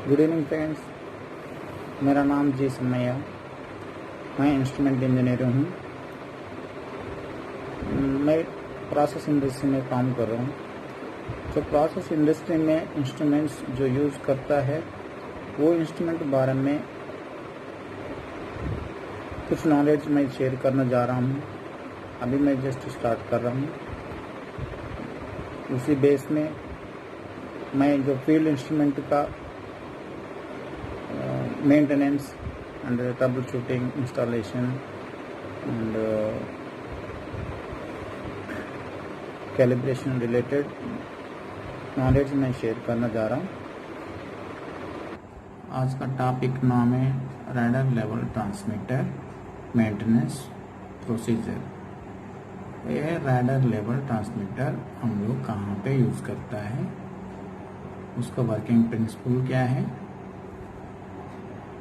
Good evening friends, मेरा नाम जी समैया, मैं इंस्ट्रूमेंट इंजीनियर हूँ। मैं प्रोसेस इंडस्ट्री में काम कर रहा हूँ। जो प्रोसेस इंडस्ट्री में इंस्ट्रूमेंट्स जो यूज़ करता है वो इंस्ट्रूमेंट के बारे में कुछ नॉलेज मैं शेयर करने जा रहा हूँ। अभी मैं जस्ट स्टार्ट कर रहा हूँ। उसी बेस में मैं जो फील्ड इंस्ट्रूमेंट का maintenance and trouble shooting, installation and calibration related knowledge मैं शेयर करना जा रहा हूँ। आज का टॉपिक नाम है radar level transmitter maintenance procedure. ये रैडर लेवल ट्रांसमीटर हम लोग कहाँ पे यूज़ करता है, उसका वर्किंग प्रिंसिपल क्या है,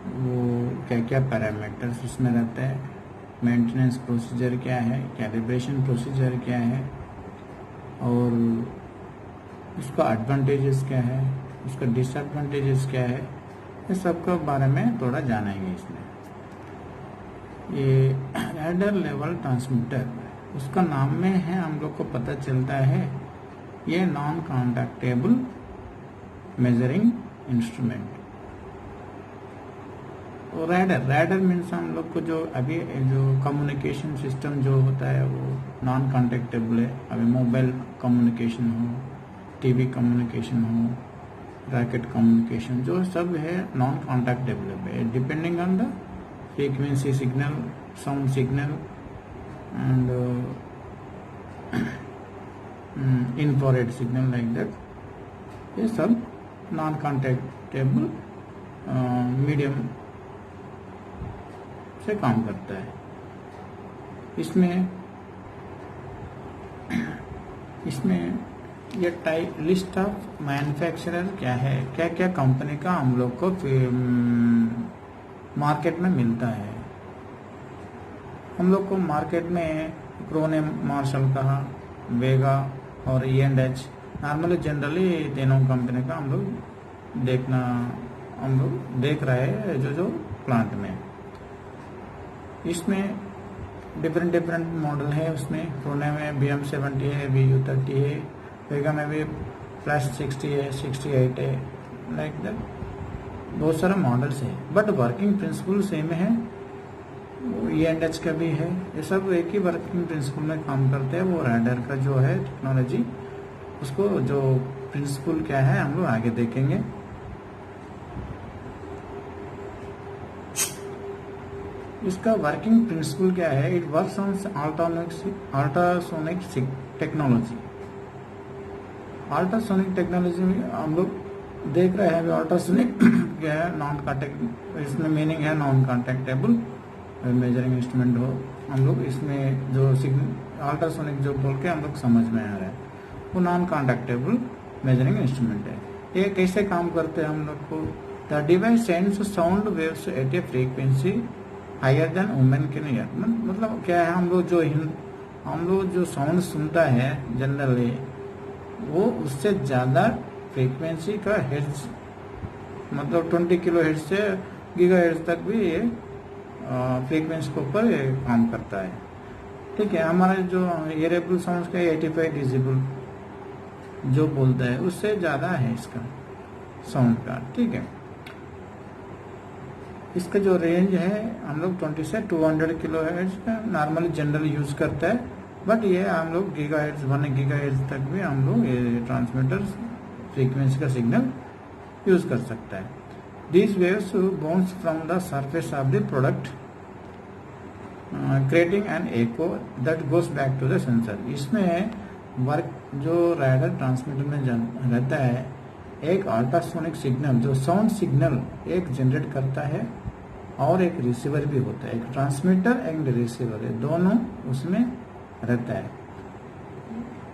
वो क्या क्या पैरामीटर्स उसमें रहता है, मेंटेनेंस प्रोसीजर क्या है, कैलिब्रेशन प्रोसीजर क्या है और उसका एडवांटेजेस क्या है, उसका डिसएडवांटेजेस क्या है, ये सब के बारे में थोड़ा जानेंगे। इसमें ये रैडर लेवल ट्रांसमीटर, उसका नाम में है, हम लोग को पता चलता है ये non contactable measuring instrument. Radar means हम लोग को जो अभी जो कम्युनिकेशन सिस्टम जो होता है वो नॉन कॉन्टैक्टेबल है। अभी मोबाइल कम्युनिकेशन हो, टीवी कम्युनिकेशन हो, रैकेट कम्युनिकेशन, जो सब है नॉन कॉन्टैक्टेबल है, depending on the frequency signal, sound signal and infrared signal like that. ये सब नॉन कॉन्टैक्टेबल मीडियम से काम करता है। इसमें ये टाइप लिस्ट ऑफ मैन्युफैक्चरर क्या है, क्या क्या कंपनी का हम लोग को मार्केट में मिलता है। हम लोग को मार्केट में क्रोने मार्शल का, वेगा और E&H, नॉर्मली जनरली तीनों कंपनी का हम लोग देख रहे हैं जो प्लांट में। इसमें डिफरेंट मॉडल है। उसमें क्रोने में BM70 है, VU30 है, वेगा में भी फ्लैश 60 है, 68 है, लाइक दैट बहुत सारा मॉडल्स है, बट वर्किंग प्रिंसिपल सेम है। E&H का भी है। ये सब एक ही वर्किंग प्रिंसिपल में काम करते हैं। वो रैडर का जो है टेक्नोलॉजी, उसको जो प्रिंसिपल क्या है हम लोग आगे देखेंगे। इसका वर्किंग प्रिंसिपल क्या है, it works on ultrasonic technology. Ultrasonic technology में हम लोग देख रहे हैं अल्ट्रासोनिक क्या है, नॉन कॉन्टैक्ट, इसमें मीनिंग है नॉन कॉन्टैक्टेबल मेजरिंग इंस्ट्रूमेंट हो। हम लोग इसमें जो अल्ट्रासोनिक जो बोल के हम लोग समझ में आ रहा है वो नॉन कॉन्टैक्टेबल मेजरिंग इंस्ट्रूमेंट है। ये कैसे काम करते हैं हम लोग को, the device sends sound waves at a frequency higher than women can hear. मतलब क्या है, हम लोग जो साउंड सुनता है जनरली वो उससे ज़्यादा फ्रीक्वेंसी का हेर्ट्ज, मतलब 20 किलो हेर्ट्ज से गीगा हेर्ट्ज तक भी ये फ्रीक्वेंसी के ऊपर काम करता है। ठीक है, हमारा जो हियरेबल साउंड का 85 डेसिबल जो बोलता है उससे ज़्यादा है इसका साउंड का। ठीक है, इसका जो रेंज है हम लोग 20 से 200 किलो हेर्ट्ज नॉर्मली जनरल यूज करता है, बट ये हम लोग गीगा हेर्ट्ज 1 गीगा हेर्ट्ज तक भी हम लोग ये ट्रांसमीटर फ्रीक्वेंसी का सिग्नल यूज कर सकता है। These waves bounce from the surface of the product, creating an echo that goes back to the sensor. इसमें वर्क जो रैडर ट्रांसमीटर में रहता है, एक अल्ट्रासोनिक सिग्नल जो साउंड सिग्नल एक जनरेट करता है और एक रिसीवर भी होता है। एक ट्रांसमीटर एंड रिसीवर है, दोनों उसमें रहता है।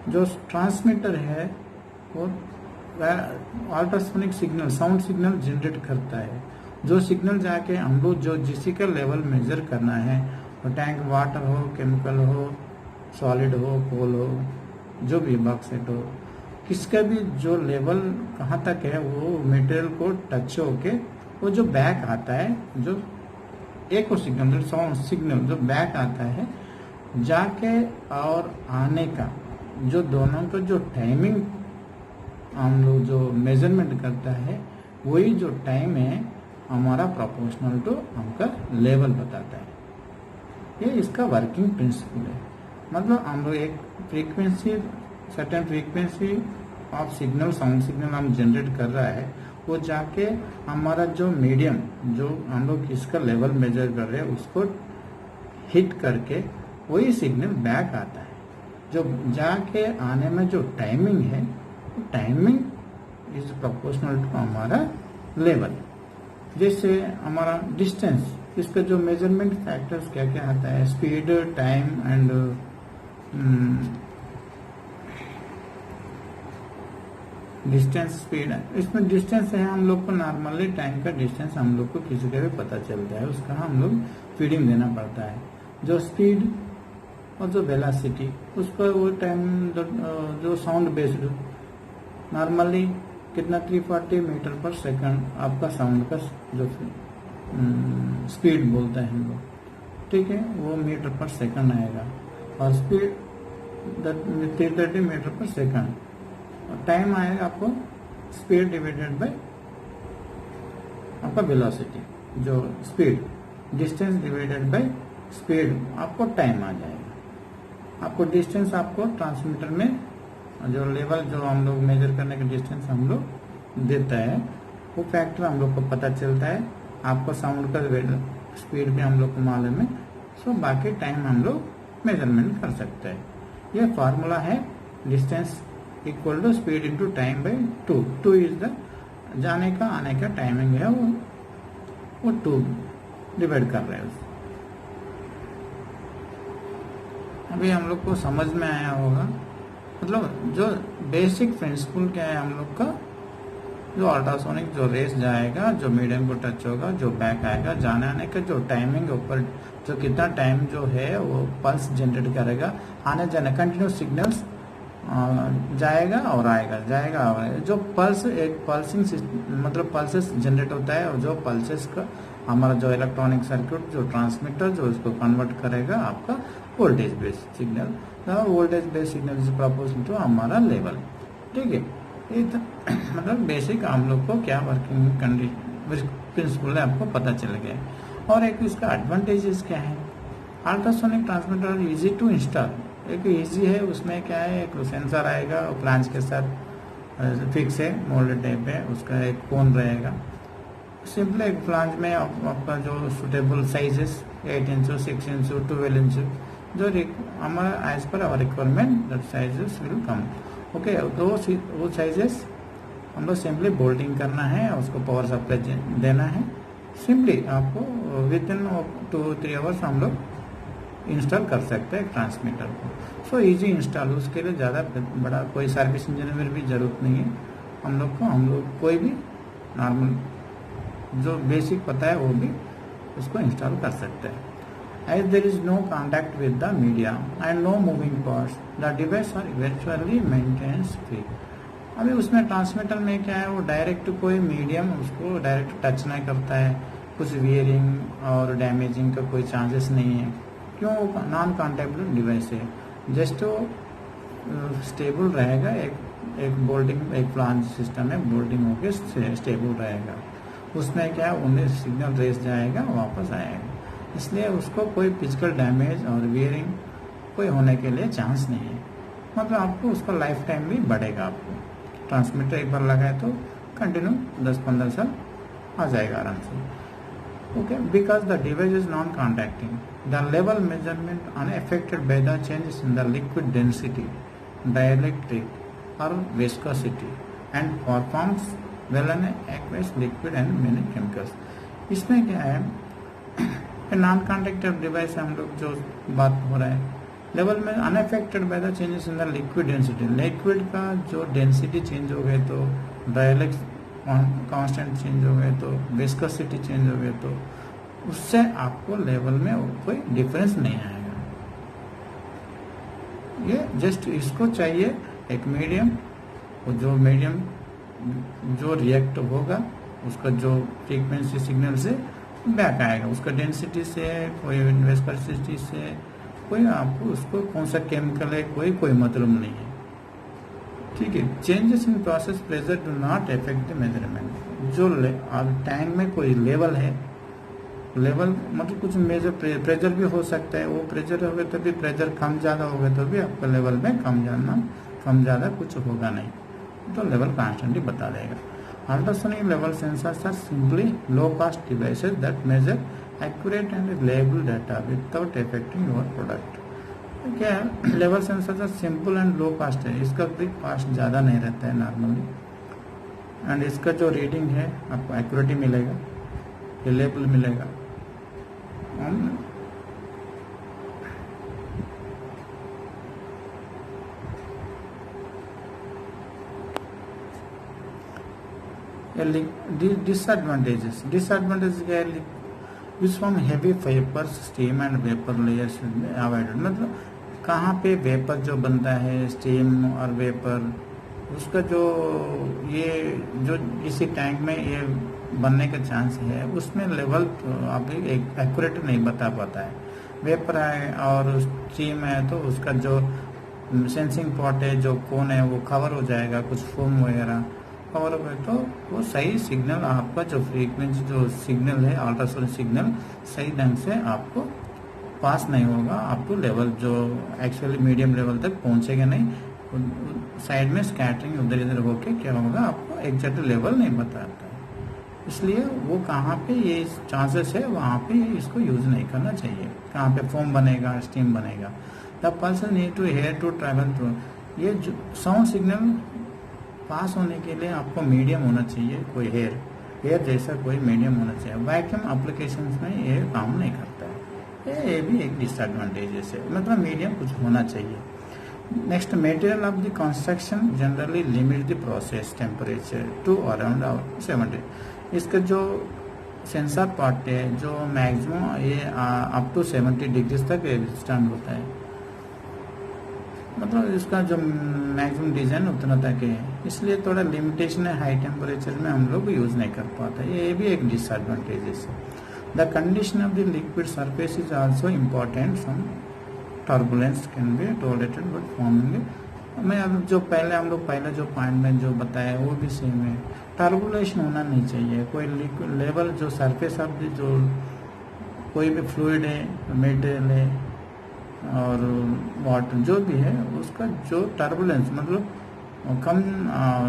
जो ट्रांसमीटर है वो ultrasonic signal, sound signal generate करता है। जो सिग्नल जाके हम लोग जो जिसी का लेवल मेजर करना है, वो टैंक वाटर हो, केमिकल हो, सॉलिड हो, कोल हो, जो भी बॉक्सेट हो, किसका भी जो लेवल कहाँ तक है वो मटेरियल को टच होके वो जो बैक आता है, जो एक और सिग्नल साउंड सिग्नल जो बैक आता है जाके और आने का जो दोनों का जो टाइमिंग हम लोग जो मेजरमेंट करता है वही जो टाइम है हमारा प्रोपोर्शनल टू हमका लेवल बताता है। ये इसका वर्किंग प्रिंसिपल है। मतलब हम लोग एक frequency certain frequency of signal sound signal हम जनरेट कर रहा है, वो जाके हमारा जो मीडियम जो हम लोग किसका लेवल मेजर कर रहे हैं उसको हिट करके वही सिग्नल बैक आता है। जो जाके आने में जो टाइमिंग है टाइमिंग इज प्रोपोर्शनल टू हमारा लेवल। जैसे हमारा डिस्टेंस, इसका जो मेजरमेंट फैक्टर्स क्या क्या आता है, speed, time and distance, speed. इसमें डिस्टेंस है हम लोग को नॉर्मली टाइम का डिस्टेंस हम लोग को किसी का भी पता चलता है, उसका हम लोग फीडिंग देना पड़ता है। जो स्पीड और जो वेलोसिटी उसका वो टाइम जो साउंड बेस्ड नॉर्मली कितना 340 मीटर पर सेकंड आपका साउंड का जो स्पीड बोलते हैं हम लोग, ठीक है, वो मीटर पर सेकंड आएगा। और स्पीड 330 मीटर पर सेकंड। टाइम आएगा आपको स्पीड डिवाइडेड बाय आपका वेलोसिटी, जो speed distance divided by speed आपको टाइम आ जाएगा। आपको डिस्टेंस आपको ट्रांसमीटर में जो लेवल जो हम लोग मेजर करने का डिस्टेंस हम लोग देता है वो फैक्टर हम लोग को पता चलता है। आपको साउंड का स्पीड भी हम लोग को मालूम है, सो बाकी टाइम हम लोग मेजरमेंट कर सकते हैं। ये फार्मूला है distance equal to speed into time by 2। 2 is the जाने का आने का टाइमिंग है, वो 2 डिवाइड कर रहे हैं। अभी हम लोग को समझ में आया होगा। मतलब जो बेसिक प्रिंसिपल क्या है हम लोग का, जो अल्ट्रासोनिक जो रेस जाएगा, जो मीडियम को टच होगा, जो बैक आएगा, जाने आने का जो टाइमिंग ऊपर जो कितना टाइम जो है वो पल्स जनरेट करेगा, आने जाने कंटिन्यूस सिग्नल्स जाएगा और आएगा, जाएगा और आएगा। जो पल्स एक पल्सिंग मतलब पल्सेस जनरेट होता है, और जो पल्सेस का हमारा जो इलेक्ट्रॉनिक सर्किट जो ट्रांसमीटर जो उसको कन्वर्ट करेगा आपका voltage base signal. Voltage base signal is proportional to हमारा लेवल, ठीक है। ये मतलब बेसिक हम लोग को क्या वर्किंग कंडीशन प्रिंसिपल है आपको पता चल गया। और एक इसका एडवांटेजेस क्या है, ultrasonic transmitter easy to install. एक इजी है, उसमें क्या है, एक सेंसर आएगा और फ्लैंज के साथ फिक्स है, मोल्डेड टाइप है, उसका एक कोन रहेगा। सिंपल एक फ्लैंज में आपका जो suitable sizes 8 inch, 6 inch, 12 inch जो हमारा as per our requirement that sizes will come, okay. वो साइजेस हम लोग सिंपली बोल्टिंग करना है, उसको पावर सप्लाई देना है। सिंपली आपको विद इन 2-3 आवर्स हम लोग इंस्टॉल कर सकते हैं ट्रांसमीटर को। सो इजी इंस्टॉल, उसके लिए ज़्यादा बड़ा कोई सर्विस इंजीनियर भी जरूरत नहीं है हम लोग कोई भी नॉर्मल जो बेसिक पता है वो भी उसको इंस्टॉल कर सकते हैं। As there is no contact with the media and no moving parts, the device are eventually maintains free। अभी उसमें ट्रांसमीटर में क्या है, वो डायरेक्ट कोई मीडियम उसको डायरेक्ट टच नहीं करता है, कुछ वियरिंग और डैमेजिंग का कोई चांसेस नहीं है। क्यों, वो नॉन कॉन्टैक्टेबल डिवाइस है। जस्ट वो स्टेबल रहेगा, एक बोल्टिंग एक फ्लैंज सिस्टम है, बोल्टिंग होकर स्टेबल रहेगा। उसमें क्या है, उन्हें सिग्नल रेस जाएगा वापस आएगा, इसलिए उसको कोई फिजिकल डैमेज और वियरिंग कोई होने के लिए चांस नहीं है। मतलब आपको उसका लाइफ टाइम भी बढ़ेगा। आपको ट्रांसमीटर एक बार लगाए तो कंटिन्यू 10-15 साल आ जाएगा आराम से, okay. Because the device is non contacting the level measurement unaffected by the changes in the liquid density, dielectric और viscosity and performs well in aqueous liquid and many chemicals. इसमें क्या है, नॉन कॉन्टैक्टेड डिवाइस हम लोग जो बात हो रहा है, लेवल में unaffected by the changes in the liquid density. Liquid का जो डेंसिटी चेंज हो गए तो, डायलेक्ट कांस्टेंट चेंज हो गए तो, विस्कोसिटी चेंज हो गए तो उससे आपको लेवल में कोई डिफरेंस नहीं आएगा। ये जस्ट इसको चाहिए एक मीडियम वो जो मीडियम जो रिएक्ट होगा उसका जो फ्रीक्वेंसी सिग्नल से बैक आएगा, उसका डेंसिटी से, कोई विस्कोसिटी से, कोई आपको उसको कौन सा केमिकल है कोई मतलब नहीं है। ठीक है। Changes in process pressure do not affect the measurement. जो अब टैंक में कोई लेवल है, लेवल मतलब कुछ मेजर प्रेशर भी हो सकता है, वो प्रेशर होगा तो भी प्रेशर कम ज़्यादा होगा तो भी आपका लेवल में कम ज़्यादा कुछ होगा नहीं, तो लेवल कांस्टेंटली बता देगा। Ultrasonic level sensors are simply low cost devices that measure accurate and reliable data without affecting your product. क्या है, level sensor simple and low cost है, इसका भी कॉस्ट ज़्यादा नहीं रहता है नॉर्मली, एंड इसका जो रीडिंग है आपको एक्यूरेट मिलेगा, रिलायबल मिलेगा। डिसएडवांटेजेस क्या है, use from heavy vapour steam and vapour layers avoided. मतलब कहाँ पे वेपर जो बनता है, स्टीम और वेपर, उसका जो इसी टैंक में ये बनने का चांस है, उसमें लेवल आप एक्यूरेट नहीं बता पाता है। वेपर है और स्टीम है तो उसका जो सेंसिंग पॉट है, जो कोन है, वो कवर हो जाएगा, कुछ फोम वगैरह कवर हो गए तो वो सही सिग्नल आपका जो फ्रीक्वेंसी जो सिग्नल है, अल्ट्रासोनिक सिग्नल सही ढंग से आपको पास नहीं होगा, आपको लेवल जो एक्चुअली मीडियम लेवल तक पहुंचेगा नहीं, साइड में स्कैटरिंग उधर इधर होके क्या होगा, आपको एग्जैक्ट लेवल नहीं बताता है। इसलिए वो कहाँ पे ये चांसेस है, वहाँ पे इसको यूज नहीं करना चाहिए। कहाँ पे फोम बनेगा, स्टीम बनेगा। The person need to here to travel through. ये जो साउंड सिग्नल पास होने के लिए आपको मीडियम होना चाहिए, कोई हेयर जैसा कोई मीडियम होना चाहिए। वैक्यूम एप्लीकेशंस में ये काम नहीं करता है, ये भी एक डिसएडवांटेजेस है, मतलब मीडियम कुछ होना चाहिए। Next, material of the construction generally limit the process temperature to around 70। इसका जो सेंसर पार्ट है जो मैक्सिमम ये अप टू 70 डिग्री तक स्टैंड होता है, मतलब इसका जो मैक्सिमम डिजाइन उतना तक है, इसलिए थोड़ा लिमिटेशन है। हाई टेम्परेचर में हम लोग यूज नहीं कर पाते, ये भी एक डिसएडवांटेजेस है। The condition of the liquid surface is also important. Some turbulence can be tolerated but foaming. मैं अब जो पहले हम लोग पहले जो पॉइंट में जो बताया वो भी सेम है, टर्बुलेशन होना नहीं चाहिए। कोई लिक्विड लेवल जो सरफेस ऑफ द जो कोई भी फ्लूइड है, मटेरियल है और वाटर जो भी है, उसका जो टर्बुलेंस मतलब कम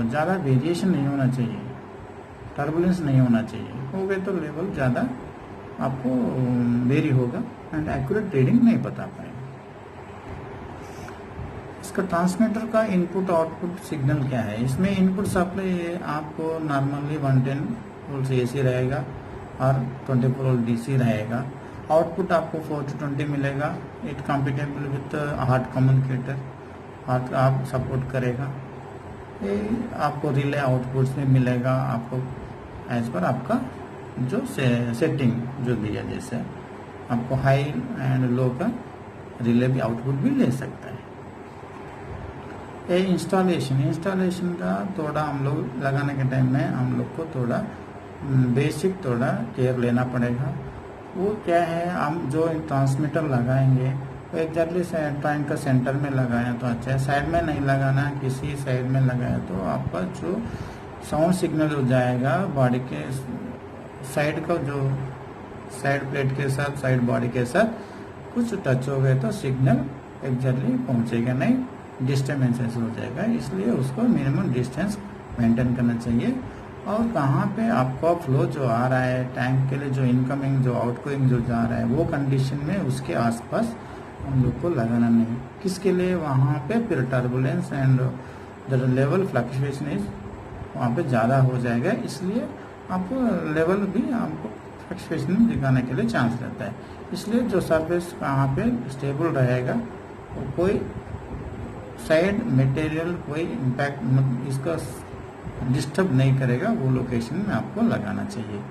ज़्यादा वेरिएशन नहीं होना चाहिए, टर्बुलेंस नहीं होना चाहिए। हो गए तो लेवल ज़्यादा आपको वेरी होगा एंड एक्यूरेट रीडिंग नहीं बता पाएंगे। इसका ट्रांसमीटर का इनपुट आउटपुट सिग्नल क्या है, इसमें इनपुट सप्लाई आपको नॉर्मली 110 वोल्ट AC रहेगा और 24 वोल्ट DC रहेगा। आउटपुट आपको 420 मिलेगा। It compatible with heart communicator, heart आप सपोर्ट करेगा। ये आपको रिले आउटपुट्स में मिलेगा आपको एज पर आपका जो सेटिंग जो दिया, जैसे आपको हाई एंड लो का रिले भी आउटपुट भी ले सकता है। ये इंस्टॉलेशन का थोड़ा हम लोग लगाने के टाइम में हम लोग को थोड़ा बेसिक थोड़ा केयर लेना पड़ेगा। वो क्या है, हम जो ट्रांसमीटर लगाएंगे वो एग्जैक्टली ट्रैंक का सेंटर में लगाया तो अच्छा है, साइड में नहीं लगाना, किसी साइड में लगाया तो आपका जो साउंड सिग्नल हो जाएगा बॉडी के साइड का जो साइड प्लेट के साथ साइड बॉडी के साथ कुछ टच हो गए तो सिग्नल एग्जैक्टली पहुंचेगा नहीं, डिस्टर्बेंसेस हो जाएगा। इसलिए उसको मिनिमम डिस्टेंस मेंटेन करना चाहिए। और कहाँ पे आपका फ्लो जो आ रहा है टैंक के लिए, जो इनकमिंग जो आउटगोइंग जो जा रहा है, वो कंडीशन में उसके आसपास हम लोग को लगाना नहीं। किसके लिए, वहाँ पे फिर turbulence and the level fluctuation is वहाँ पे ज़्यादा हो जाएगा, इसलिए आपको लेवल भी आपको फ्लक्चुएशन दिखाने के लिए चांस रहता है। इसलिए जो सरफेस कहाँ पे स्टेबल रहेगा, कोई साइड मटेरियल कोई इम्पैक्ट इसका डिस्टर्ब नहीं करेगा, वो लोकेशन में आपको लगाना चाहिए।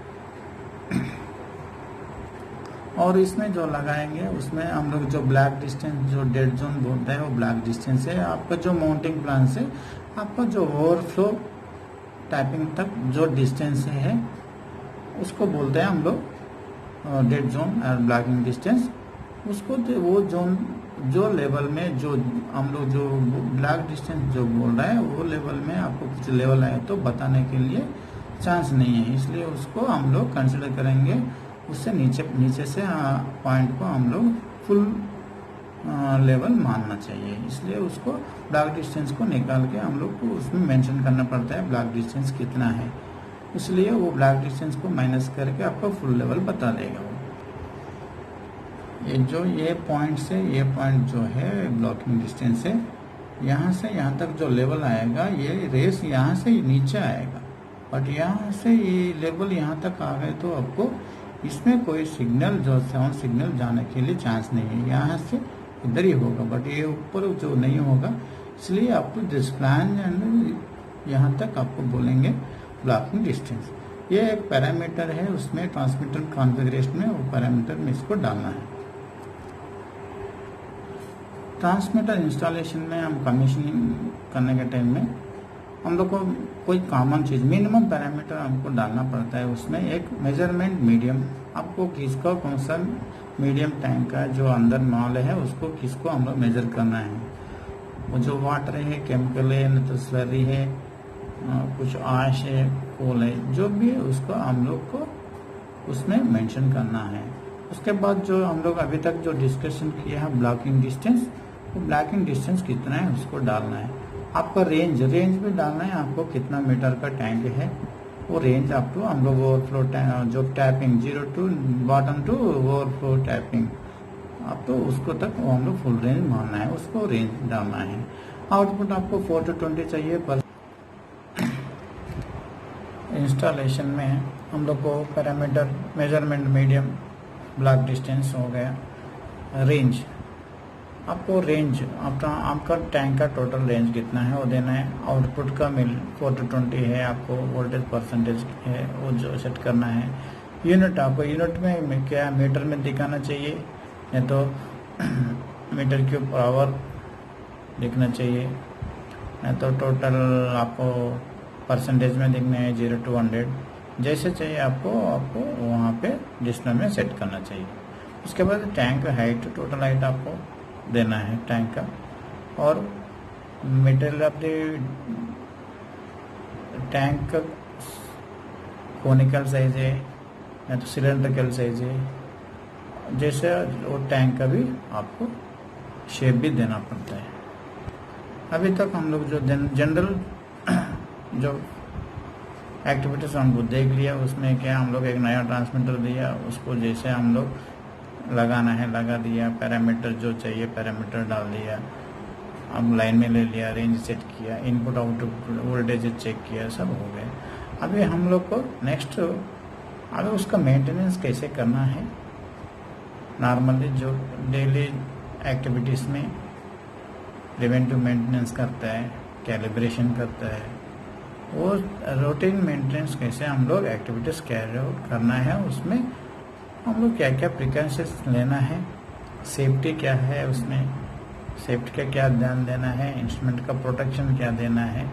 और इसमें जो लगाएंगे उसमें हम लोग जो ब्लैक डिस्टेंस, जो डेड जोन बोलते हैं, वो ब्लैक डिस्टेंस है। आपका जो माउंटिंग प्लान से आपका जो ओवरफ्लो टैपिंग तक जो डिस्टेंस है उसको बोलते हैं हम लोग डेड जोन और ब्लॉकिंग डिस्टेंस। उसको वो जोन जो लेवल में जो हम लोग जो ब्लैक डिस्टेंस जो बोल रहा है वो लेवल में आपको कुछ लेवल आए तो बताने के लिए चांस नहीं है, इसलिए उसको हम लोग कंसिडर करेंगे। उससे नीचे से पॉइंट को हम लोग फुल लेवल मानना चाहिए, इसलिए उसको ब्लॉक डिस्टेंस को निकाल के हम लोग को उसमें मेंशन करना पड़ता है ब्लॉक डिस्टेंस कितना है, इसलिए वो ब्लॉक डिस्टेंस को माइनस करके आपको फुल लेवल बता देगा वो। ये पॉइंट से ये पॉइंट जो है ब्लॉकिंग डिस्टेंस है, यहाँ से यहाँ तक जो लेवल आएगा ये रेस यहाँ से नीचे आएगा, बट यहाँ से ये लेवल यहाँ तक आ गए तो आपको इसमें कोई सिग्नल जो साउंड सिग्नल जाने के लिए चांस नहीं है, यहाँ से इधर ही होगा, बट ये ऊपर जो नहीं होगा, इसलिए आपको दिस प्लान एंड यहाँ तक आपको बोलेंगे ब्लॉकिंग डिस्टेंस। ये एक पैरामीटर है, उसमें ट्रांसमीटर कॉन्फ़िगरेशन में वो पैरामीटर में इसको डालना है। ट्रांसमीटर इंस्टॉलेशन में हम कमीशनिंग करने के टाइम में हम लोग को कोई कॉमन चीज़ मिनिमम पैरामीटर हमको डालना पड़ता है। उसमें एक मेजरमेंट मीडियम, आपको किसको कौन सा मीडियम टैंक का जो अंदर माल है उसको किसको हम लोग मेजर करना है। वो जो वाटर है, केमिकल है, न तो स्लरी है, कुछ आश है, कोल है, जो भी है उसको हम लोग को उसमें मेंशन करना है। उसके बाद जो हम लोग अभी तक जो डिस्कशन किया है ब्लॉकिंग डिस्टेंस, वो ब्लॉकिंग डिस्टेंस कितना है उसको डालना है। आपका रेंज भी डालना है, आपको कितना मीटर का टैंक है वो रेंज अप टू हम लोग ओवरफ्लो जो tapping 0 to bottom to overflow tapping अब तो उसको तक हम लोग फुल रेंज मानना है, उसको रेंज डालना है। आउटपुट आपको 4 to 20 चाहिए पर इंस्टॉलेशन में हम लोग को parameter measurement medium block distance हो गया। रेंज आपको रेंज आपका टैंक का टोटल रेंज कितना है वो देना है। आउटपुट का 4 to 20 है, आपको वोल्टेज परसेंटेज है वो जो सेट करना है। यूनिट आपको यूनिट में क्या मीटर में दिखाना चाहिए, नहीं तो मीटर क्यूब पर आवर दिखना चाहिए, नहीं तो टोटल आपको परसेंटेज में दिखना है 0 to 100 जैसे चाहिए आपको वहाँ पे डिस्प्ले में सेट करना चाहिए। उसके बाद टैंक हाइट, टोटल हाइट आपको देना है टैंक का, और मटेरियल ऑफ द टैंक का कोनिकल साइज है या तो सिलेंड्रिकल साइज है, जैसे वो टैंक का भी आपको शेप भी देना पड़ता है। अभी तक हम लोग जो जनरल जो एक्टिविटीज हमको देख लिया, उसमें क्या हम लोग एक नया ट्रांसमीटर दिया, उसको जैसे हम लोग लगाना है लगा दिया, पैरामीटर जो चाहिए पैरामीटर डाल दिया, अब लाइन में ले लिया, रेंज सेट किया, इनपुट आउटपुट वोल्टेज चेक किया, सब हो गए। अभी हम लोग को नेक्स्ट अभी उसका मेंटेनेंस कैसे करना है। नॉर्मली जो डेली एक्टिविटीज़ में प्रिवेंटिव मेंटेनेंस करता है, कैलिब्रेशन करता है, वो रूटीन मेंटेनेंस कैसे हम लोग एक्टिविटीज़ कैरी आउट करना है, उसमें हम लोग क्या क्या प्रिकॉशंस लेना है, सेफ्टी क्या है, उसमें सेफ्टी का क्या ध्यान देना है, इंस्ट्रूमेंट का प्रोटेक्शन क्या देना है,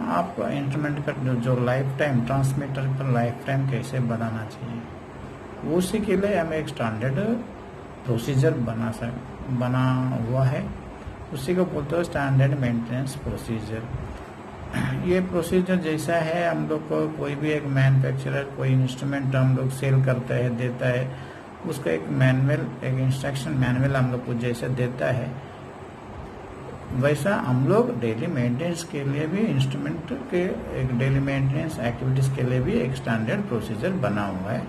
आपको इंस्ट्रूमेंट का जो लाइफ टाइम ट्रांसमीटर का लाइफ टाइम कैसे बनाना चाहिए, उसी के लिए हमें एक स्टैंडर्ड प्रोसीजर बना हुआ है, उसी को बोलते हैं स्टैंडर्ड मेंटेनेंस प्रोसीजर। ये प्रोसीजर जैसा है, हम लोग को कोई भी एक मैन्युफैक्चरर कोई इंस्ट्रूमेंट हम लोग सेल करता है देता है, उसका एक मैनुअल एक इंस्ट्रक्शन मैनुअल हम लोग को जैसे देता है, वैसा हम लोग डेली मेंटेनेंस के लिए भी इंस्ट्रूमेंट के एक डेली मेंटेनेंस एक्टिविटीज़ के लिए भी एक स्टैंडर्ड प्रोसीजर बना हुआ है।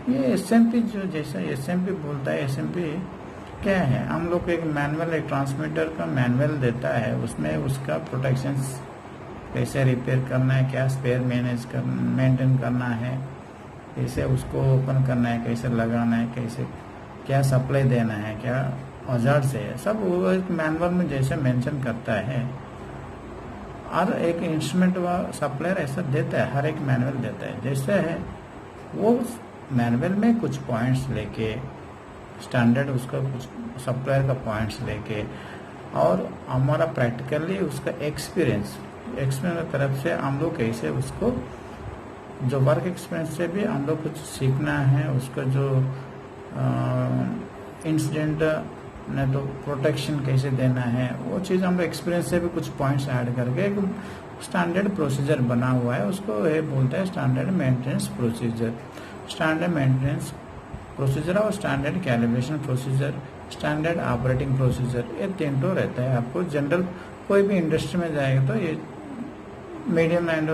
ये एसएमपी जो जैसा एसएमपी बोलता है, एसएमपी क्या है, हम लोग को एक मैनुअल एक ट्रांसमीटर का मैनुअल देता है, उसमें उसका प्रोटेक्शन कैसे रिपेयर करना है, क्या स्पेयर मेंटेन करना है, कैसे उसको ओपन करना है, कैसे लगाना है, कैसे क्या सप्लाई देना है, क्या औजार से है, सब वो एक मैनुअल में जैसे मेंशन करता है। और एक इंस्ट्रूमेंट व सप्लायर ऐसा देता है, हर एक मैनुअल देता है, जैसे है वो मैनुअल में कुछ पॉइंट्स लेके, स्टैंडर्ड उसका कुछ सप्लायर का पॉइंट्स लेके, और हमारा प्रैक्टिकली उसका एक्सपीरियंस की तरफ से हम लोग कैसे उसको, जो वर्क एक्सपीरियंस से भी हम लोग कुछ सीखना है, उसका जो इंसिडेंट ने तो प्रोटेक्शन कैसे देना है, वो चीज़ हम लोग एक्सपीरियंस से भी कुछ पॉइंट्स ऐड करके एक स्टैंडर्ड प्रोसीजर बना हुआ है, उसको ये बोलते हैं standard maintenance procedure. Standard maintenance procedure और standard calibration procedure, standard operating procedure, ये तीन तो रहता है। आपको जनरल कोई भी इंडस्ट्री में जाएगा तो ये medium and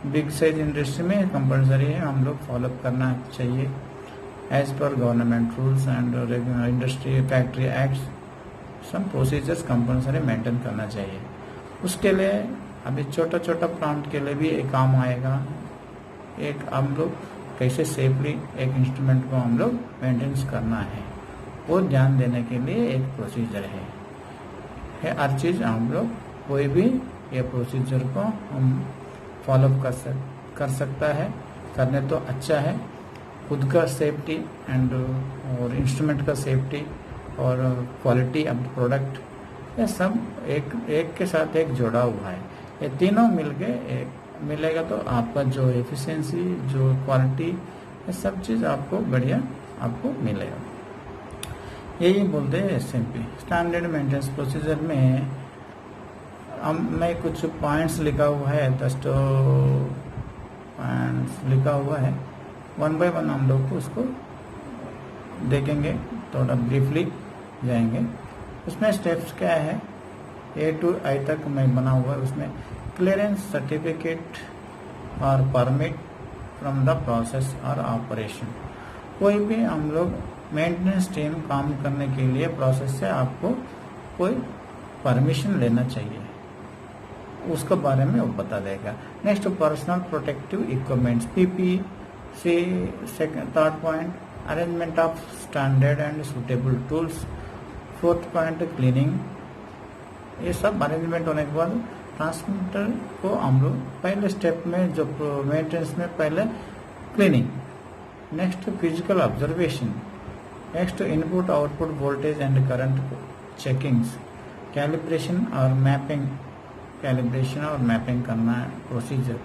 big size industry में कंपलसरी है, हम लोग फॉलो करना चाहिए as per government rules and industry factory act. Some procedures compulsory maintain करना चाहिए। उसके लिए अभी छोटा छोटा प्लांट के लिए भी एक काम आएगा, एक हम लोग कैसे सेफली एक इंस्ट्रूमेंट को हम लोग मेंटेनेंस करना है, वो ध्यान देने के लिए एक प्रोसीजर है। हर चीज़ हम लोग कोई भी ये प्रोसीजर को हम फॉलो कर सकता है, करने तो अच्छा है। खुद का सेफ्टी एंड और इंस्ट्रूमेंट का सेफ्टी और क्वालिटी ऑफ प्रोडक्ट, ये सब एक के साथ एक जुड़ा हुआ है। ये तीनों मिलके एक मिलेगा तो आपका जो एफिशिएंसी, जो क्वालिटी, ये सब चीज़ आपको बढ़िया आपको मिलेगा। यही बोलते हैं SMP स्टैंडर्ड मेंटेनेंस प्रोसीजर में। मैं कुछ पॉइंट्स लिखा हुआ है, 10 पॉइंट्स लिखा हुआ है, 1 बाय 1 हम लोग को उसको देखेंगे, थोड़ा ब्रीफली जाएंगे। उसमें स्टेप्स क्या है, A to I तक मैं बना हुआ है। उसमें क्लियरेंस सर्टिफिकेट और परमिट फ्रॉम द प्रोसेस और ऑपरेशन। कोई भी हम लोग मेंटेनेंस टीम काम करने के लिए प्रोसेस से आपको कोई परमिशन लेना चाहिए, उसके बारे में वो बता देगा। Next personal protective equipments PPE से third point arrangement of standard and suitable tools, fourth point cleaning. ये सब अरेंजमेंट होने के बाद ट्रांसमीटर को हम लोग पहले स्टेप में जो मेंटेनेंस में पहले cleaning, next physical observation, next input output voltage and current checkings, calibration और मैपिंग, कैलिब्रेशन और मैपिंग करना है प्रोसीजर,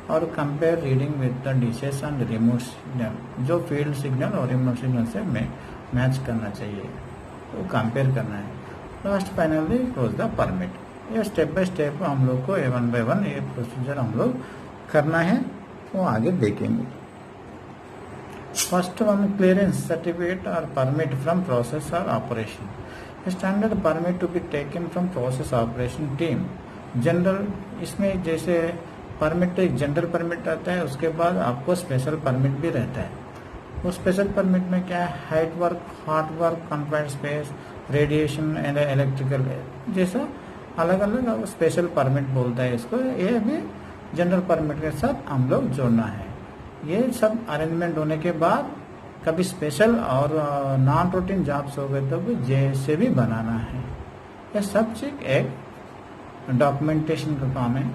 और compare reading with the dishes and remote signal, जो फील्ड सिग्नल और रिमोट सिग्नल से मैच करना चाहिए, तो कंपेयर करना है। Last finally close the permit. ये स्टेप बाय स्टेप हम लोग को 1 by 1 ये प्रोसीजर हम लोग करना है, वो आगे देखेंगे। फर्स्ट वन क्लियरेंस सर्टिफिकेट और परमिट फ्रॉम प्रोसेस और operation. Standard permit to be taken from process operation team. General, इसमें जैसे परमिट तो एक जनरल परमिट रहता है, उसके बाद आपको स्पेशल परमिट भी रहता है। वो स्पेशल परमिट में क्या है, height work, hard work, confined space, radiation and electrical, जैसा अलग अलग स्पेशल परमिट बोलता है इसको। ये भी जनरल परमिट के साथ हम लोग जोड़ना है। ये सब अरेंजमेंट होने के बाद कभी स्पेशल और नॉन रूटीन जॉब्स हो गए तो भी जैसे भी बनाना है। ये सब चीज एक डॉक्यूमेंटेशन का काम है।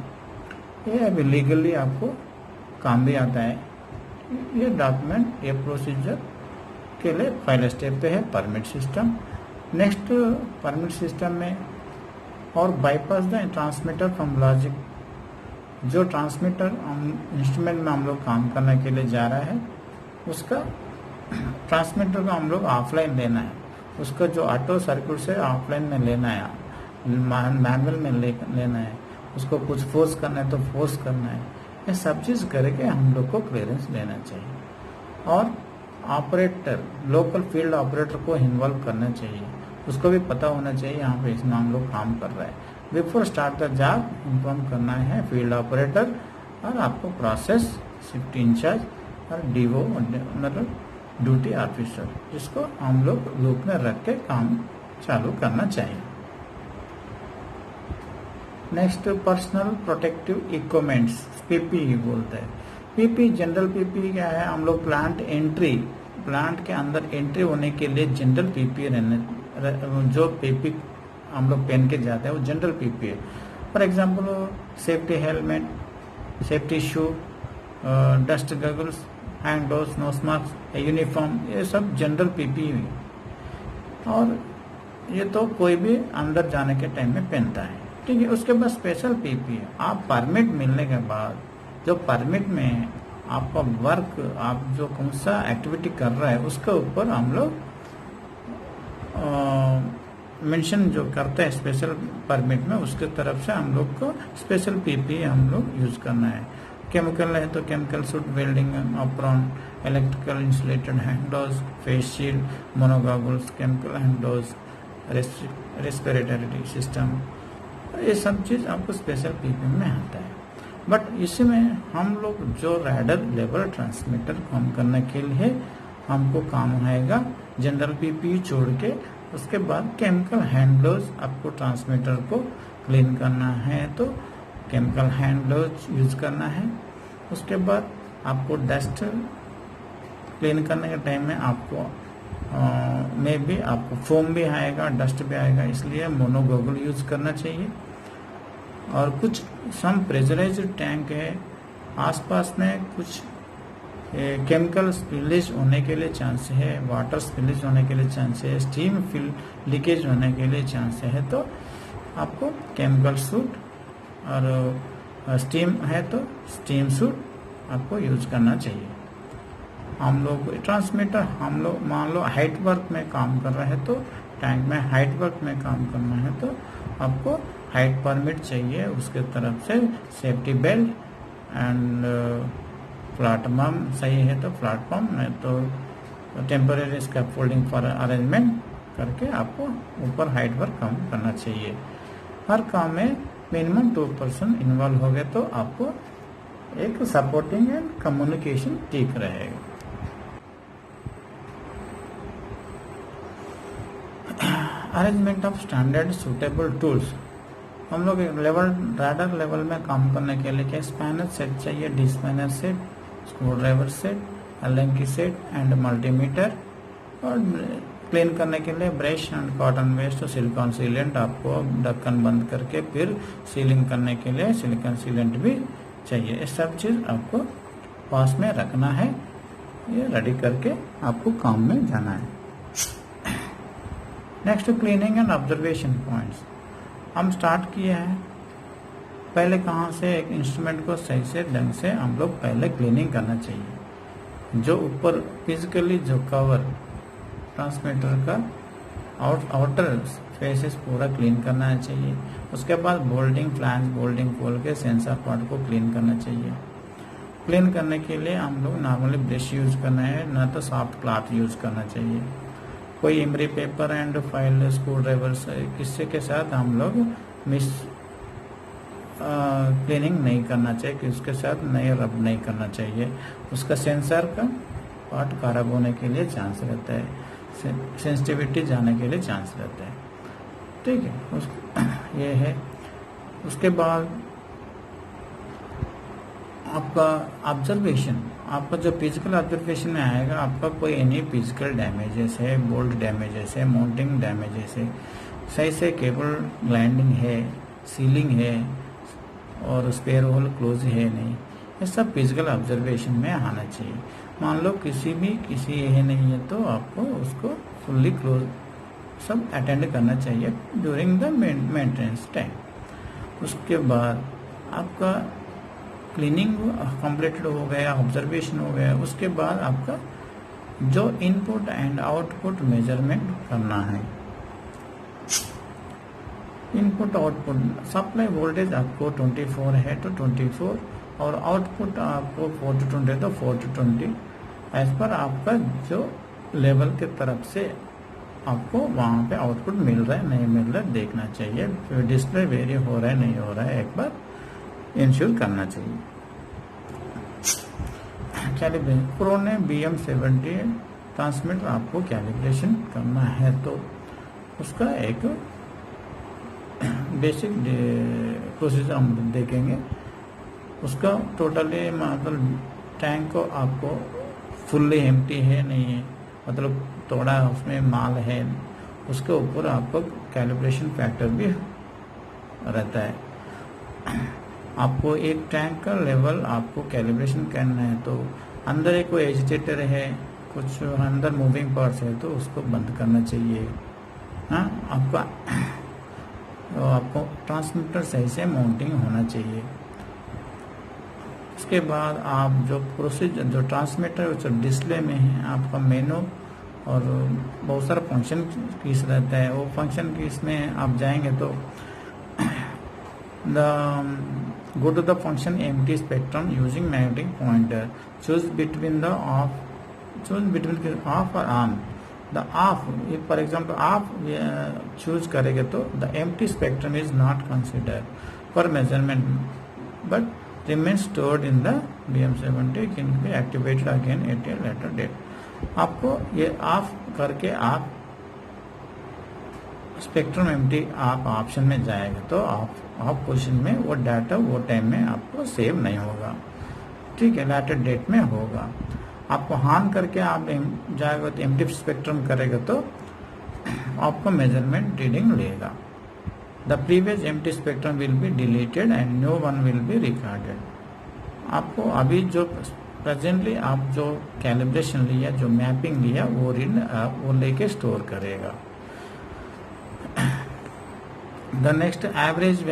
ये अभी लीगली आपको काम भी आता है। ये डॉक्यूमेंट, ये प्रोसीजर के लिए पहले स्टेप पे है permit system. Next permit system में और bypass the transmitter from logic. जो ट्रांसमीटर इंस्ट्रूमेंट में हम लोग काम करने के लिए जा रहा है, उसका ट्रांसमीटर को हम लोग ऑफलाइन लेना है। उसका जो ऑटो सर्किट से ऑफलाइन में लेना है, मैनुअल में लेना है। उसको कुछ फोर्स करना है तो फोर्स करना है। ये सब चीज़ करके हम लोग को क्लियरेंस लेना चाहिए। और ऑपरेटर, लोकल फील्ड ऑपरेटर को इन्वॉल्व करना चाहिए। उसको भी पता होना चाहिए यहाँ पे इसमें हम लोग काम कर रहे हैं। Before start the job inform करना है फील्ड ऑपरेटर और आपको प्रोसेस शिफ्ट इंचार्ज और DO मतलब ड्यूटी ऑफिसर, जिसको हम लोग लूप में रख के काम चालू करना चाहिए। Next personal protective equipments, PPE बोलते हैं। PPE जनरल PPE क्या है, हम लोग प्लांट के अंदर एंट्री होने के लिए जनरल PPE जो PPE हम लोग पहन के जाते हैं वो जनरल PPE है। For example safety helmet, safety shoe, dust goggles, hand gloves, nose mask, uniform, ये सब जनरल पीपीई है और ये तो कोई भी अंदर जाने के टाइम में पहनता है, ठीक है। उसके बाद स्पेशल पीपीई है। आप परमिट मिलने के बाद जो परमिट में आपका वर्क, आप जो कौन सा एक्टिविटी कर रहा है उसके ऊपर हम लोग मेंशन जो करते हैं स्पेशल परमिट में, उसके तरफ से हम लोग को स्पेशल पीपीई हम लोग यूज करना है। केमिकल है तो chemical suit, welding apron, electrical insulated hand gloves, face shield, mono goggles, chemical hand gloves, respiratory system, ये सब चीज आपको स्पेशल पीपीई में आता है। बट इसमें हम लोग जो रैडर लेवल ट्रांसमीटर काम करने के लिए हमको काम आएगा जनरल पीपीई छोड़ के। उसके बाद केमिकल हैंड ग्लोव्स, आपको ट्रांसमीटर को क्लीन करना है तो केमिकल हैंड ग्लोव्स यूज करना है। उसके बाद आपको डस्ट क्लीन करने के टाइम में आपको में भी आपको फोम भी आएगा, डस्ट भी आएगा, इसलिए मोनोगॉगल यूज करना चाहिए। और कुछ सम प्रेशराइज्ड टैंक है, आसपास में कुछ केमिकल स्पिलेज होने के लिए चांस है, वाटर स्पिलेज होने के लिए चांस है, स्टीम लीकेज होने के लिए चांस है, तो आपको केमिकल सूट और स्टीम है तो स्टीम सूट आपको यूज करना चाहिए। हम लोग ट्रांसमीटर, हम लोग मान लो हाइट वर्क में काम कर रहे हैं तो टैंक में हाइट वर्क में काम करना है तो आपको हाइट परमिट चाहिए, उसके तरफ से सेफ्टी बेल्ट एंड प्लेटफॉर्म सही है तो प्लेटफॉर्म, नहीं तो टेम्परेरी स्कैफोल्डिंग फॉर अरेंजमेंट करके आपको ऊपर हाइट वर्क काम करना चाहिए। हर काम में मिनिमम 2% इन्वॉल्व हो गए तो आपको एक सपोर्टिंग एंड कम्युनिकेशन ठीक रहेगा। Arrangement of standard suitable tools, हम लोग लेवल रैडर लेवल में काम करने के लिए क्या स्पैनर सेट चाहिए, D spanner set, screw driver set, Allen key set and multimeter, और क्लीन करने के लिए brush and cotton waste, silicone sealant, आपको ढक्कन बंद करके फिर सीलिंग करने के लिए सिलिकॉन सीलेंट भी चाहिए। ये सब चीज़ आपको पास में रखना है, ये रेडी करके आपको काम में जाना है। Next cleaning and observation points, हम स्टार्ट किए हैं पहले कहाँ से एक इंस्ट्रूमेंट को सही से ढंग से हम लोग पहले क्लीनिंग करना चाहिए। जो ऊपर फिजिकली जो कवर ट्रांसमीटर का आउटर फेसेस पूरा क्लीन करना चाहिए। उसके बाद बोल्डिंग फ्लैंज बोल्डिंग खोल के सेंसर पार्ट को क्लीन करना चाहिए। क्लीन करने के लिए हम लोग नॉर्मली ब्रश यूज करना है, ना तो सॉफ्ट क्लॉथ यूज करना चाहिए। कोई emery paper and file screw driver किससे के साथ हम लोग मिस क्लीनिंग नहीं करना चाहिए कि उसके साथ नहीं रब नहीं करना चाहिए, उसका सेंसर का पार्ट खराब होने के लिए चांस रहता है, सेंसिटिविटी जाने के लिए चांस रहता है, ठीक है। ये है। उसके बाद आपका ऑब्जर्वेशन, आपका जो फिजिकल ऑब्जर्वेशन में आएगा, आपका कोई एनी फिजिकल डैमेजेस है, बोल्ट डैमेजेस है, माउंटिंग डैमेजेस है, सही से केबल ग्लाइंडिंग है, सीलिंग है और स्पेयर होल क्लोज है नहीं, ये सब फिजिकल ऑब्जर्वेशन में आना चाहिए। मान लो किसी ये नहीं है तो आपको उसको फुल्ली क्लोज सब अटेंड करना चाहिए ड्यूरिंग द मेंटेनेंस टाइम। उसके बाद आपका क्लीनिंग कंप्लीटेड हो गया, ऑब्जर्वेशन हो गया, उसके बाद आपका जो इनपुट एंड आउटपुट मेजरमेंट करना है। इनपुट आउटपुट सप्लाई वोल्टेज आपको 24 है तो 24 और आउटपुट आपको 4 to 20 तो 4 to 20 एज पर आपका जो लेवल के तरफ से आपको वहाँ पे आउटपुट मिल रहा है नहीं मिल रहा है देखना चाहिए। फिर डिस्प्ले वेरी हो रहा है नहीं हो रहा है एक बार इंश्योर करना चाहिए। कैलिब्रेशन प्रो ने BM70 ट्रांसमीटर आपको कैलिब्रेशन करना है तो उसका एक बेसिक प्रोसीजर हम देखेंगे। उसका टोटली मतलब टैंक को आपको फुल्ली एम्प्टी है नहीं है, मतलब थोड़ा उसमें माल है, उसके ऊपर आपको कैलिब्रेशन फैक्टर भी रहता है। आपको एक टैंक का लेवल आपको कैलिब्रेशन करना है तो अंदर एक कोई एजिटेटर है, कुछ अंदर मूविंग पार्ट्स है, तो उसको बंद करना चाहिए। हाँ, आपको ट्रांसमीटर सही से माउंटिंग होना चाहिए। उसके बाद आप जो प्रोसीजर, जो ट्रांसमीटर जो डिस्प्ले में है, आपका मेनू और बहुत सारा फंक्शन कीज रहता है, वो फंक्शन कीज में आप जाएंगे तो go to the function empty spectrum using magnetic pointer, choose between off or on. The off, if for example off choose करेंगे तो the empty spectrum is not considered for measurement but remains stored in the BM70, can be activated again at a later date. आपको ये of करके आप spectrum empty आप option में जाएगा तो ऑफ पोजीशन में वो डाटा वो टाइम में आपको सेव नहीं होगा, ठीक है, लेटर डेट में होगा। आपको ऑन करके आप जाएगा तो एम्प्टी स्पेक्ट्रम करेगा तो आपको मेजरमेंट रीडिंग लेगा। The previous empty spectrum will be deleted and new one will be recorded. आपको अभी जो प्रेजेंटली आप जो कैलिब्रेशन लिया, जो मैपिंग लिया, वो लेके स्टोर करेगा। The next average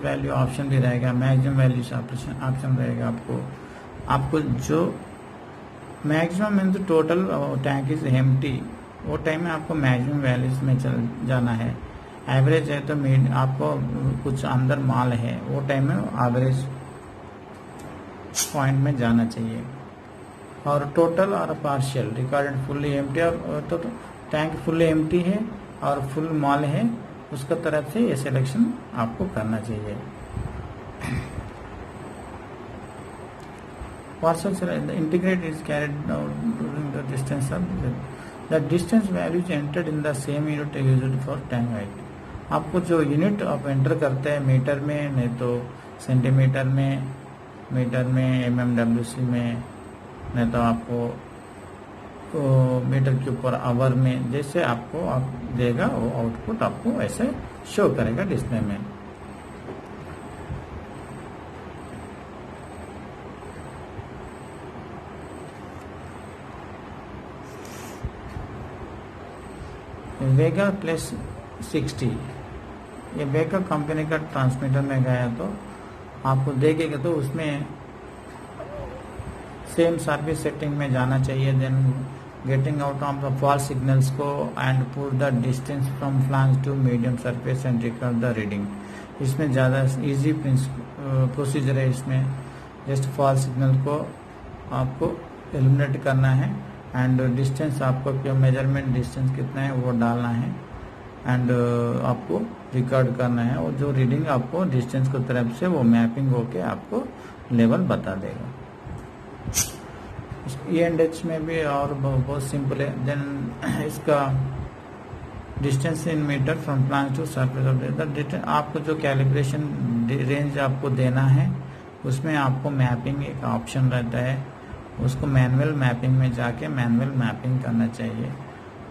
value option भी रहेगा, मैक्सिमम वैल्यूज ऑप्शन रहेगा। आपको जो मैक्सिमम मीन तो टोटल टैंक इज एम्प्टी, वो टाइम में आपको मैक्सिमम वैल्यूज में चल जाना है। एवरेज है तो आपको कुछ अंदर माल है, वो टाइम में एवरेज पॉइंट में जाना चाहिए। और टोटल और पार्शियल रिकॉर्डेड फुल्ली एम्प्टी, और तो टैंक फुल्ली एम्प्टी है और फुल माल है, उसका तरफ से ये सिलेक्शन आपको करना चाहिए। Parcel integrate is carried out during the distance of the distance value is entered in the same unit used for tank height. आपको जो यूनिट आप एंटर करते हैं मीटर में, नहीं तो सेंटीमीटर में, मीटर में, mmWC में, नहीं तो आपको मीटर के ऊपर आवर में, जैसे आपको आप देगा वो आउटपुट आपको ऐसे शो करेगा डिस्प्ले में। वेगा प्लस 60, ये वेगा कंपनी का ट्रांसमीटर में गया तो आपको देखेगा तो उसमें सेम सर्विस सेटिंग में जाना चाहिए। Then getting out of the false signals को and put the distance from flange to medium surface and record the reading. इसमें ज़्यादा इजी प्रोसीजर है। इसमें जस्ट फॉल्स सिग्नल को आपको एलिमिनेट करना है एंड डिस्टेंस आपको क्या मेजरमेंट डिस्टेंस कितना है वो डालना है एंड आपको रिकॉर्ड करना है, और जो रीडिंग आपको डिस्टेंस की तरफ से वो मैपिंग होके आपको लेवल बता देगा। E&H में भी और बहुत सिंपल है। देन इसका distance in metre from plant to surface of the, आपको जो कैलिब्रेशन रेंज आपको देना है उसमें आपको मैपिंग एक ऑप्शन रहता है, उसको मैनुअल मैपिंग में जाके मैनुअल मैपिंग करना चाहिए।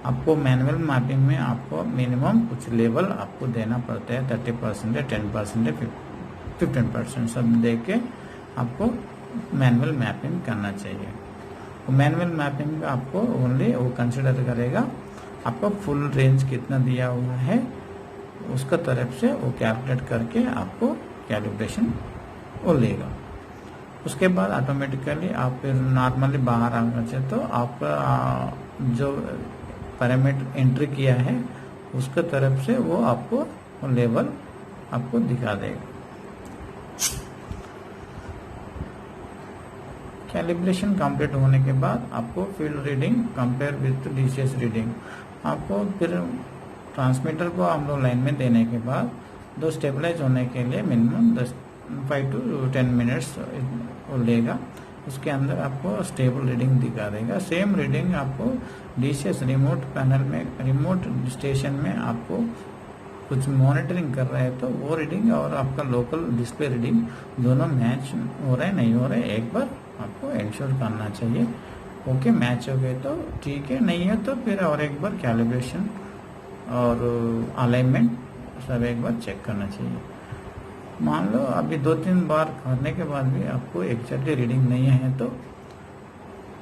आपको मैनुअल मैपिंग में आपको मिनिमम कुछ लेवल आपको देना पड़ता है, 30%, 10%, 15% सब दे के आपको मैनुअल मैपिंग करना चाहिए। मैनुअल मैपिंग आपको ओनली वो कंसिडर करेगा आपको फुल रेंज कितना दिया हुआ है, उसका तरफ से वो कैलकुलेट करके आपको कैलिब्रेशन वो लेगा। उसके बाद ऑटोमेटिकली आप फिर नॉर्मली बाहर आना चाहिए तो आपका जो पैरामीटर एंट्री किया है उसके तरफ से वो आपको लेवल आपको दिखा देगा। कैलिब्रेशन कंप्लीट होने के बाद आपको field reading compare with DCS reading, आपको फिर ट्रांसमीटर को हम लोग लाइन में देने के बाद दो स्टेबलाइज होने के लिए मिनिमम 5 to 10 मिनट्स लेगा। उसके अंदर आपको स्टेबल रीडिंग दिखा देगा। सेम रीडिंग आपको DCS रिमोट पैनल में, रिमोट स्टेशन में आपको कुछ मॉनिटरिंग कर रहे हैं तो वो रीडिंग और आपका लोकल डिस्प्ले रीडिंग दोनों मैच हो रहे नहीं हो रहे, एक बार आपको इंश्योर करना चाहिए। ओके, मैच हो गए तो ठीक है, नहीं है तो फिर और एक बार कैलिब्रेशन और अलाइनमेंट सब एक बार चेक करना चाहिए। मान लो अभी 2-3 बार करने के बाद भी आपको एग्जैक्टली रीडिंग नहीं है तो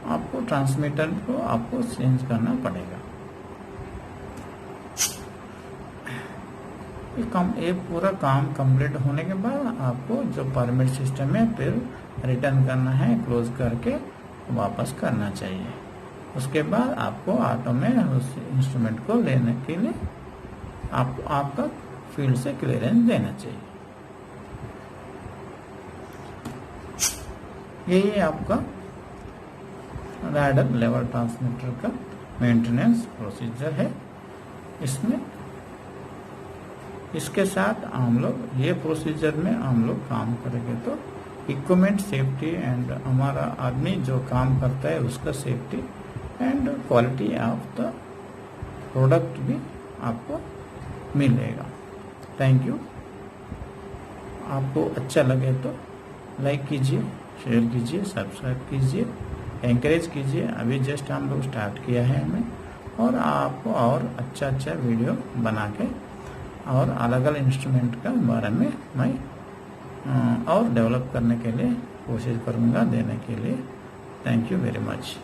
आपको ट्रांसमीटर को आपको चेंज करना पड़ेगा। ये पूरा काम कंप्लीट होने के बाद आपको जो परमिट सिस्टम है फिर रिटर्न करना है, क्लोज करके वापस करना चाहिए। उसके बाद आपको ऑटो में उस इंस्ट्रूमेंट को लेने के लिए आपका फील्ड से क्लियरेंस देना चाहिए। यही आपका राइडर लेवल ट्रांसमीटर का मेंटेनेंस प्रोसीजर है। इसके साथ हम लोग ये प्रोसीजर में हम लोग काम करेंगे तो इक्विपमेंट सेफ्टी एंड हमारा आदमी जो काम करता है उसका safety and quality of the product भी आपको मिलेगा। Thank you. आपको अच्छा लगे तो लाइक कीजिए, शेयर कीजिए, सब्सक्राइब कीजिए, एंकरेज कीजिए। अभी जस्ट हम लोग स्टार्ट किया है हमें, और आपको और अच्छा वीडियो बना के और अलग अलग इंस्ट्रूमेंट का बारे में मैं और डेवलप करने के लिए कोशिश करूँगा देने के लिए। Thank you very much.